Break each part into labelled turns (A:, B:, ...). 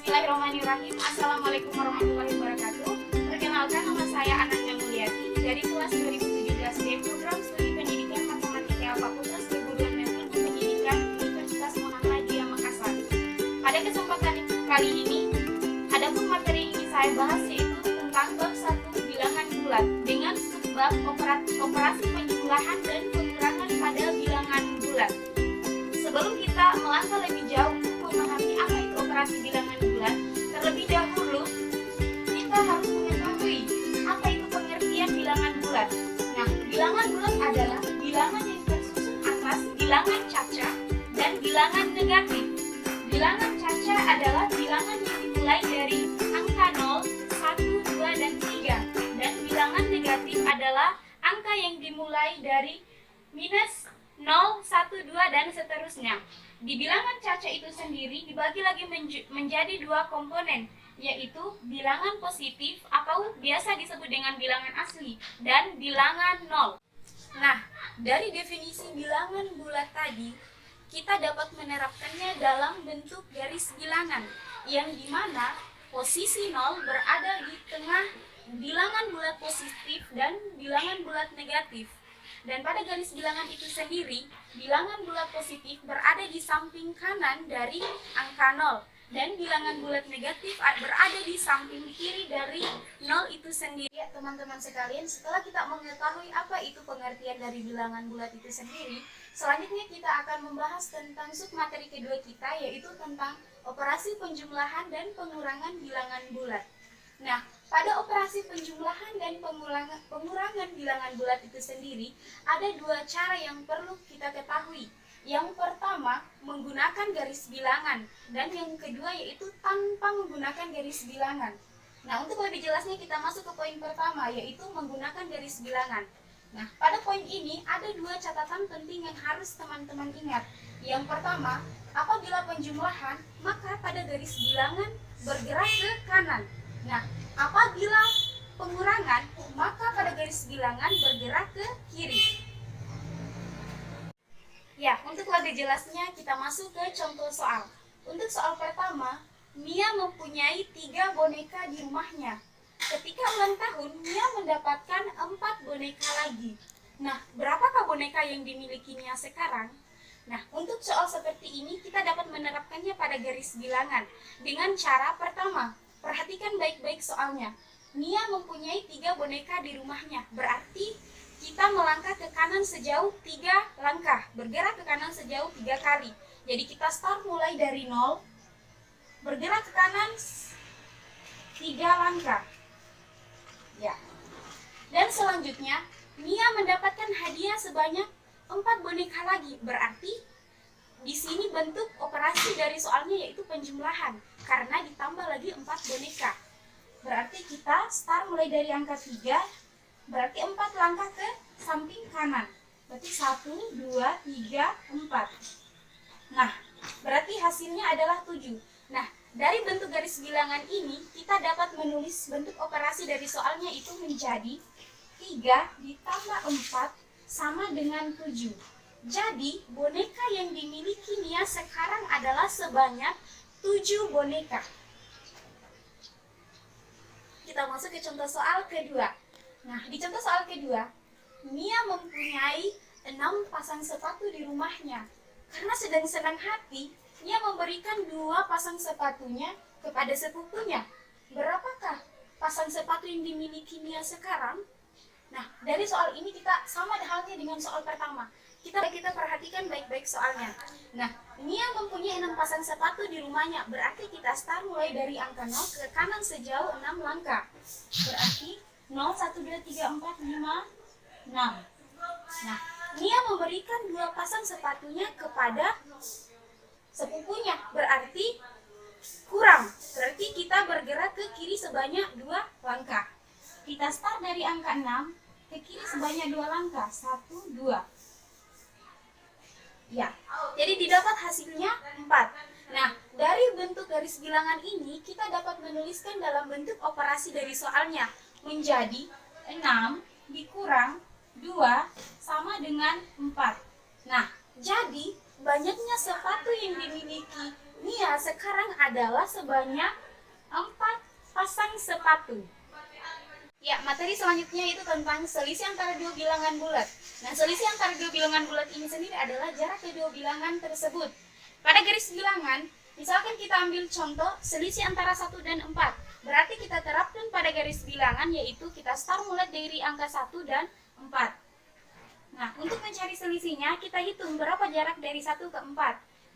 A: Bismillahirrahmanirrahim. Assalamualaikum warahmatullahi wabarakatuh. Perkenalkan, nama saya Ananda Mulyati dari kelas 2017D Program Studi Pendidikan Matematika Fakultas Keguruan dan Ilmu Pendidikan Universitas Muhammadiyah Makassar. Pada kesempatan kali ini, adapun materi yang ingin saya bahas yaitu tentang bab 1 bilangan bulat dengan subbab operasi penjumlahan dan pengurangan pada bilangan bulat. Sebelum kita melangkah lebih jauh untuk memahami apa itu operasi bilangan bulat, terlebih dahulu kita harus mengetahui apa itu pengertian bilangan bulat. Nah, bilangan bulat adalah bilangan yang tersusun atas bilangan caca dan bilangan negatif. Bilangan caca adalah bilangan yang dimulai dari angka 0, 1, 2, dan 3. Dan bilangan negatif adalah angka yang dimulai dari minus 0, 1, 2, dan seterusnya. Di bilangan caca itu sendiri dibagi lagi menjadi dua komponen, yaitu bilangan positif atau biasa disebut dengan bilangan asli dan bilangan nol. Nah, dari definisi bilangan bulat tadi, kita dapat menerapkannya dalam bentuk garis bilangan, yang dimana posisi 0 berada di tengah bilangan bulat positif dan bilangan bulat negatif. Dan pada garis bilangan itu sendiri, bilangan bulat positif berada di samping kanan dari angka 0 dan bilangan bulat negatif berada di samping kiri dari 0 itu sendiri. Ya, teman-teman sekalian, setelah kita mengetahui apa itu pengertian dari bilangan bulat itu sendiri, selanjutnya kita akan membahas tentang submateri kedua kita, yaitu tentang operasi penjumlahan dan pengurangan bilangan bulat. Nah, pada operasi penjumlahan dan pengurangan bilangan bulat itu sendiri, ada dua cara yang perlu kita ketahui. Yang pertama, menggunakan garis bilangan, dan yang kedua yaitu tanpa menggunakan garis bilangan. Nah, untuk lebih jelasnya kita masuk ke poin pertama, yaitu menggunakan garis bilangan. Nah, pada poin ini ada dua catatan penting yang harus teman-teman ingat. Yang pertama, apabila penjumlahan, maka pada garis bilangan bergerak ke kanan. Nah, apabila pengurangan, maka pada garis bilangan bergerak ke kiri. Ya, untuk lebih jelasnya kita masuk ke contoh soal. Untuk soal pertama, Mia mempunyai 3 boneka di rumahnya. Ketika ulang tahun, Mia mendapatkan 4 boneka lagi. Nah, berapakah boneka yang dimiliki Mia sekarang? Nah, untuk soal seperti ini kita dapat menerapkannya pada garis bilangan dengan cara pertama. Perhatikan baik-baik soalnya. Mia mempunyai 3 boneka di rumahnya. Berarti kita melangkah ke kanan sejauh 3 langkah. Bergerak ke kanan sejauh 3 kali. Jadi kita start mulai dari 0. Bergerak ke kanan 3 langkah. Ya. Dan selanjutnya, Mia mendapatkan hadiah sebanyak 4 boneka lagi. Berarti di sini bentuk operasi dari soalnya yaitu penjumlahan, karena ditambah lagi 4 boneka. Berarti kita start mulai dari angka 3, berarti 4 langkah ke samping kanan. Berarti 1, 2, 3, 4. Nah, berarti hasilnya adalah 7. Nah, dari bentuk garis bilangan ini, kita dapat menulis bentuk operasi dari soalnya itu menjadi 3 ditambah 4 sama dengan 7. Jadi, boneka yang dimiliki Mia sekarang adalah sebanyak 7 boneka. Kita masuk ke contoh soal kedua. Nah, di contoh soal kedua, Mia mempunyai 6 pasang sepatu di rumahnya. Karena sedang senang hati, Mia memberikan 2 pasang sepatunya kepada sepupunya. Berapakah pasang sepatu yang dimiliki Mia sekarang? Nah, dari soal ini kita sama halnya dengan soal pertama. Kita perhatikan baik-baik soalnya. Nah, Mia mempunyai 6 pasang sepatu di rumahnya. Berarti kita start mulai dari angka 0 ke kanan sejauh 6 langkah. Berarti 0, 1, 2, 3, 4, 5, 6. Nah, Mia memberikan 2 pasang sepatunya kepada sepupunya. Berarti kurang. Berarti kita bergerak ke kiri sebanyak 2 langkah. Kita start dari angka 6 ke kiri sebanyak 2 langkah. 1, 2. Ya, jadi didapat hasilnya 4. Nah, dari bentuk garis bilangan ini kita dapat menuliskan dalam bentuk operasi dari soalnya menjadi 6 dikurang 2 sama dengan 4. Nah, jadi banyaknya sepatu yang dimiliki Mia sekarang adalah sebanyak 4 pasang sepatu. Ya, materi selanjutnya itu tentang selisih antara dua bilangan bulat. Nah, selisih antara dua bilangan bulat ini sendiri adalah jarak kedua bilangan tersebut. Pada garis bilangan, misalkan kita ambil contoh selisih antara 1 dan 4. Berarti kita terapkan pada garis bilangan, yaitu kita start mulai dari angka 1 dan 4. Nah, untuk mencari selisihnya, kita hitung berapa jarak dari 1 ke 4.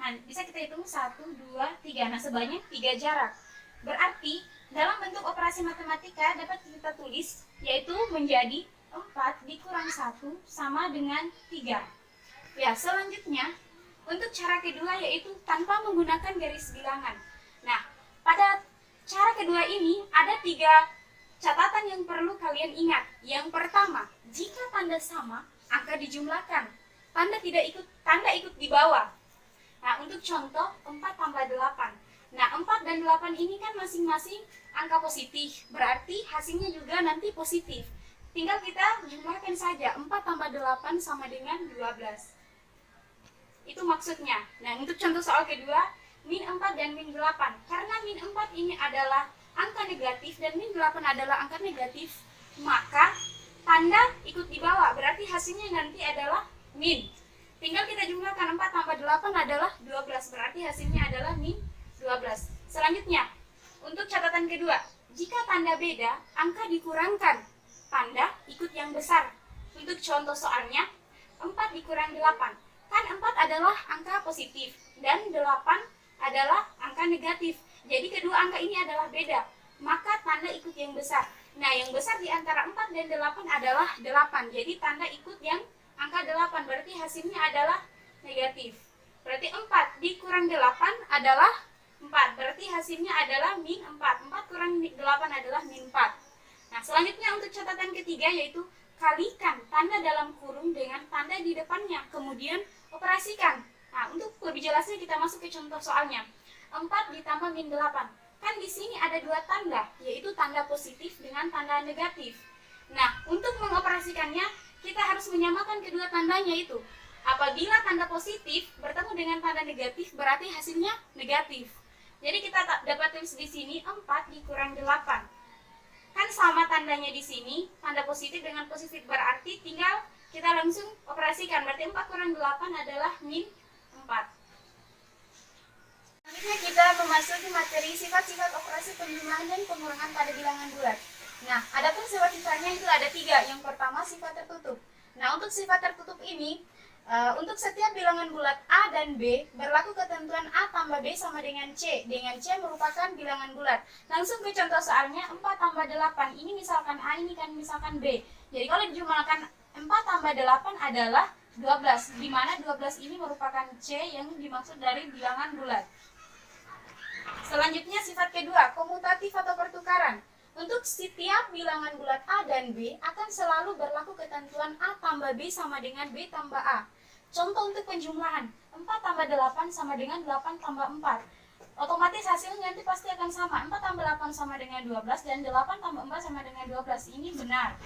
A: Nah, bisa kita hitung 1, 2, 3. Nah, sebanyak 3 jarak. Berarti, dalam bentuk operasi matematika dapat kita tulis, yaitu menjadi 4 dikurang 1 sama dengan 3. Ya, selanjutnya, untuk cara kedua yaitu tanpa menggunakan garis bilangan. Nah, pada cara kedua ini ada 3 catatan yang perlu kalian ingat. Yang pertama, jika tanda sama, angka dijumlahkan. Tanda ikut di bawah. Nah, untuk contoh 4 tambah 8. Nah, 4 dan 8 ini kan masing-masing angka positif. Berarti hasilnya juga nanti positif. Tinggal kita jumlahkan saja. 4 tambah 8 sama dengan 12. Itu maksudnya. Nah, untuk contoh soal kedua, min 4 dan min 8. Karena min 4 ini adalah angka negatif dan min 8 adalah angka negatif, maka tanda ikut di bawah. Berarti hasilnya nanti adalah min. Tinggal kita jumlahkan 4 tambah 8 adalah 12. Berarti hasilnya adalah min 12. Selanjutnya, untuk catatan kedua, jika tanda beda, angka dikurangkan. Tanda ikut yang besar. Untuk contoh soalnya, 4 dikurang 8. Kan 4 adalah angka positif dan 8 adalah angka negatif. Jadi kedua angka ini adalah beda. Maka tanda ikut yang besar. Nah, yang besar di antara 4 dan 8 adalah 8. Jadi tanda ikut yang angka 8. Berarti hasilnya adalah negatif. Berarti 4 dikurang 8 adalah 4. Berarti hasilnya adalah min 4. 4 kurang 8 adalah min 4. Nah, selanjutnya untuk catatan ketiga yaitu kalikan tanda dalam kurung dengan tanda di depannya. Kemudian operasikan. Nah, untuk lebih jelasnya kita masuk ke contoh soalnya. 4 ditambah min 8. Kan di sini ada 2 tanda, yaitu tanda positif dengan tanda negatif. Nah, untuk mengoperasikannya, kita harus menyamakan kedua tandanya itu. Apabila tanda positif bertemu dengan tanda negatif, berarti hasilnya negatif. Jadi kita dapat tulis di sini 4 dikurang 8. Kan sama tandanya di sini, tanda positif dengan positif, berarti tinggal kita langsung operasikan. Berarti 4 kurang 8 adalah min 4. Selanjutnya kita memasuki materi sifat-sifat operasi penjumlahan dan pengurangan pada bilangan bulat. Nah, adapun sifat-sifatnya itu ada 3. Yang pertama sifat tertutup. Nah, untuk sifat tertutup ini, untuk setiap bilangan bulat A dan B berlaku ketentuan A tambah B sama dengan C. Dengan C merupakan bilangan bulat. Langsung ke contoh soalnya, 4 tambah 8. Ini misalkan A, ini kan misalkan B. Jadi kalau dijumlahkan 4 tambah 8 adalah 12. Di mana 12 ini merupakan C yang dimaksud dari bilangan bulat. Selanjutnya sifat kedua, komutatif atau pertukaran. Untuk setiap bilangan bulat A dan B akan selalu berlaku ketentuan A tambah B sama dengan B tambah A. Contoh untuk penjumlahan, 4 tambah 8 sama dengan 8 tambah 4. Otomatis hasilnya nanti pasti akan sama. 4 tambah 8 sama dengan 12 dan 8 tambah 4 sama dengan 12. Ini benar.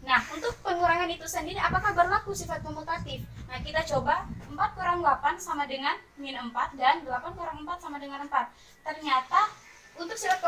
A: Nah, untuk pengurangan itu sendiri apakah berlaku sifat komutatif? Nah, kita coba 4 kurang 8 sama dengan min 4 dan 8 kurang 4 sama dengan 4. Ternyata untuk sifat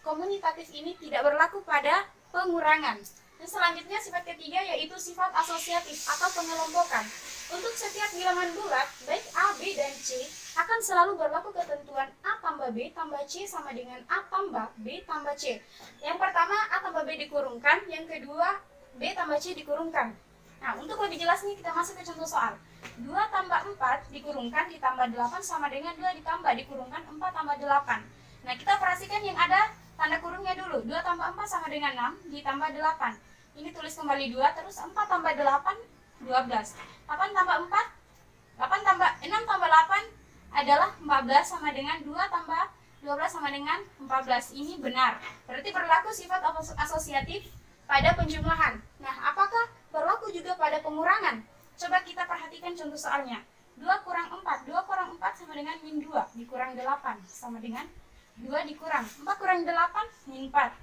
A: komunitatif ini tidak berlaku pada pengurangan. Dan selanjutnya sifat ketiga yaitu sifat asosiatif atau pengelompokan. Untuk setiap bilangan bulat, baik A, B, dan C akan selalu berlaku ketentuan A tambah B tambah C sama dengan A tambah B tambah C. Yang pertama A tambah B dikurungkan, yang kedua B tambah C dikurungkan. Nah, untuk lebih jelasnya kita masuk ke contoh soal. 2 tambah 4 dikurungkan ditambah 8 sama dengan 2 ditambah dikurungkan 4 tambah 8. Nah, kita perhatikan yang ada tanda kurungnya dulu. 2 tambah 4 sama dengan 6 ditambah 8. Ini tulis kembali 2, terus 4 tambah 8, 12. 8 tambah 4, 8 tambah 6 tambah 8 adalah 14 sama dengan 2 tambah 12 sama dengan 14. Ini benar. Berarti berlaku sifat asosiatif pada penjumlahan. Nah, apakah berlaku juga pada pengurangan? Coba kita perhatikan contoh soalnya. 2 kurang 4. 2 kurang 4 sama dengan min 2 dikurang 8 sama dengan 2 dikurang 4 kurang 8 min 4.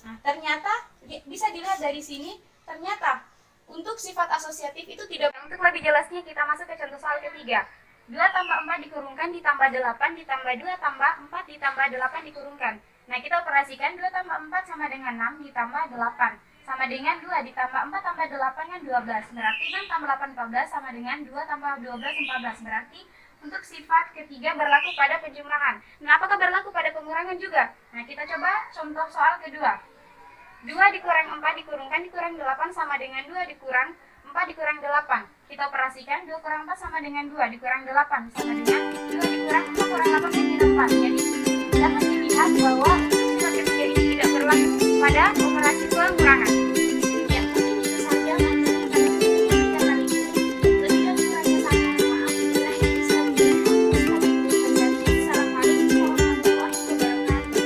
A: Nah, ternyata bisa dilihat dari sini, ternyata untuk sifat asosiatif itu tidak. Untuk lebih jelasnya kita masuk ke contoh soal ketiga. 2 tambah 4 dikurungkan ditambah 8 ditambah 2 tambah 4 ditambah 8 dikurungkan. Nah, kita operasikan 2 tambah 4 sama dengan 6 ditambah 8. Sama dengan 2 ditambah 4 tambah 8 kan 12. Berarti 6 tambah 8 14 sama dengan 2 tambah 12 14. Berarti untuk sifat ketiga berlaku pada penjumlahan. Nah, apakah berlaku pada pengurangan juga? Nah, kita coba contoh soal kedua. 2 dikurang 4 dikurungkan dikurang 8 sama dengan 2 dikurang 4 dikurang 8. Kita operasikan 2 kurang 4 sama dengan 2 dikurang 8 sama dengan 2 dikurang 4 kurang 8 kan tidak 4. Jadi kita masih lihat bahwa sifat ketiga ini tidak berlaku pada operasi